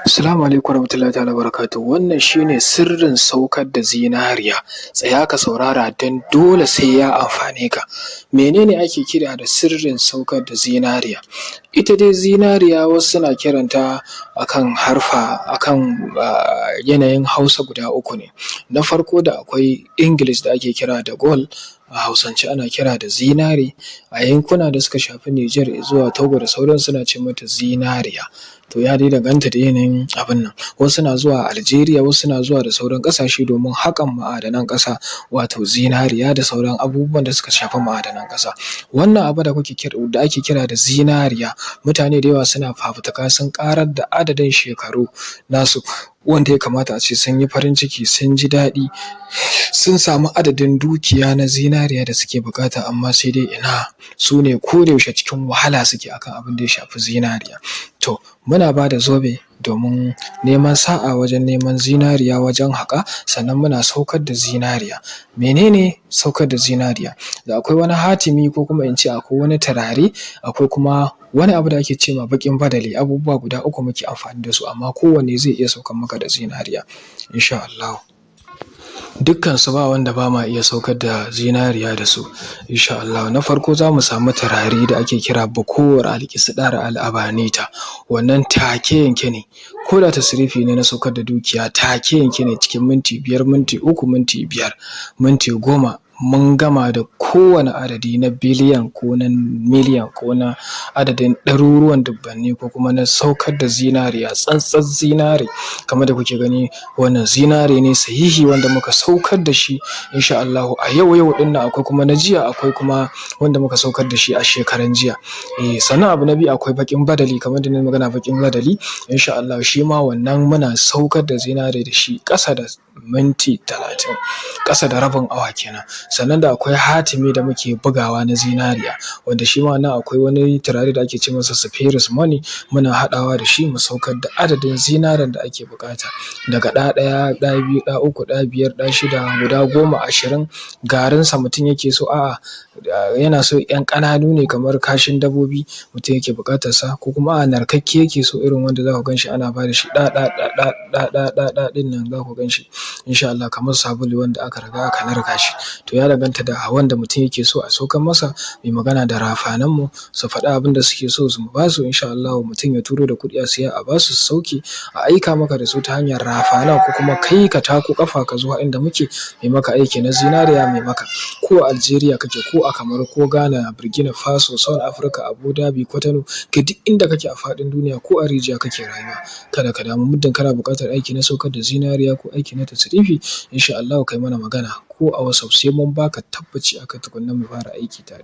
Assalamu alaikum warahmatullahi ta'ala barakatuhu. Wannan shine sirrin saukar da zinariya. Tsaya ka saurara don dole sai ya amfane ka. Menene ake kira da sirrin saukar da zinariya? Ita dai zinariya wasu suna kiranta akan yanayin Hausa guda uku ne. Na farko da akwai English da ake kira da gold, a Hausance ana kira da zinari, a yankuna da suka shafi Nijar zuwa Togo da sauransu suna ce mata zinariya. To ya dai danganta da yanayin abin nan. Wasu na zuwa Algeria, wasu na zuwa da sauran ƙasashe domin haƙan ma'adanan ƙasa, wato zinariya da sauran abubuwan da suka shafi ma'adanan ƙasa. Wannan abu da ake kira da zinariya, mutane da yawa suna fafutuka sun ƙarar da adadin shekaru nasu wanda ya kamata a ce sun yi farin ciki, sun ji daɗi, sun samu adadin dukiya na zinariya da suke buƙata, amma sai dai ina, su ne kodayaushe cikin wahala suke akan abin da ya shafi zinariya. To muna ba da zobe domin neman sa'a wajen neman zinariya wajen haƙa, sannan muna saukar da zinariya. Menene saukar da zinariya? Da akwai wani hatimi ko kuma in ce akwai wani turare, akwai kuma wani abu da ake ce ma baƙin badali. Abubuwa guda uku muke amfani da su, amma kowanne zai iya saukar maka da zinariya insha Allahu. Dukkansu ba wanda ba ma iya saukar da zinariya da su insha Allah. Na farko za mu samu turare da ake kira Bukuwar Alƙisɗar Al'abanita. Wannan take yanke ne, ko da tasrifi ne na saukar da dukiya, take yanke ne cikin minti 5, minti 3, minti 5, minti 10 mun gama da kowane adadi na biliyan ko na miliyan ko na adadin ɗaruruwan dubbanni, ko kuma na saukar da zinariya, tsantsar zinare kamar da kuke gani. Wannan zinare ne sahihi wanda muka saukar da shi insha Allahu a yau ɗin nan. Akwai kuma na jiya, akwai kuma wanda muka saukar da shi a shekaran jiya. Sannan abu na biyu akwai baƙin badali, kamar da na magana baƙin badali insha Allah, shi ma wannan muna saukar da zinare da shi ƙasa da minti 30, ƙasa da rabin awa kenan. Sannan da akwai hatimi da muke bugawa na zinariya, wanda shi ma nan akwai wani turare da ake ce masa Spheris Money, muna haɗawa da shi mu saukar da adadin zinaren da ake buƙata, daga ɗaya, ɗa biyu, ɗa uku, ɗa biyar, ɗa shida, guda 10, 20. Garinsa mutum yake so, a'a yana so ‘yan ƙananu ne kamar kashin dabbobi mutum yake buƙatar sa, ko kuma narkakke yake so, irin wanda za ku gan shi ana ba da shi ɗa ɗin nan, za ku gan shi insha Allah kamar sabulu wanda aka riga aka narka shi. To ya danganta da wanda mutum yake so a saukar masa. Mai magana da rafananmu su faɗi abin da suke so su ba su insha Allah, mutum ya turo da kuɗi a siya a ba su sauke, a aika maka da su ta hanyar rafana, ko kuma kai ka tako ƙafa ka zuwa inda muke mai maka aiki na zinariya mai maka. Ko a Algeria kake, ko a Kamaru, ko Ghana, Burkina Faso, South Africa, Abu Dhabi, Kwatano, ka duk inda kake a faɗin duniya, ko a rijiya kake rayuwa, kada ka damu. Muddin kana buƙatar aiki na saukar da zinariya ko aiki na tasrifi insha Allah kai mana magana ko a WhatsApp, sai mun baka tabbaci akan tukunna mu fara aiki tare.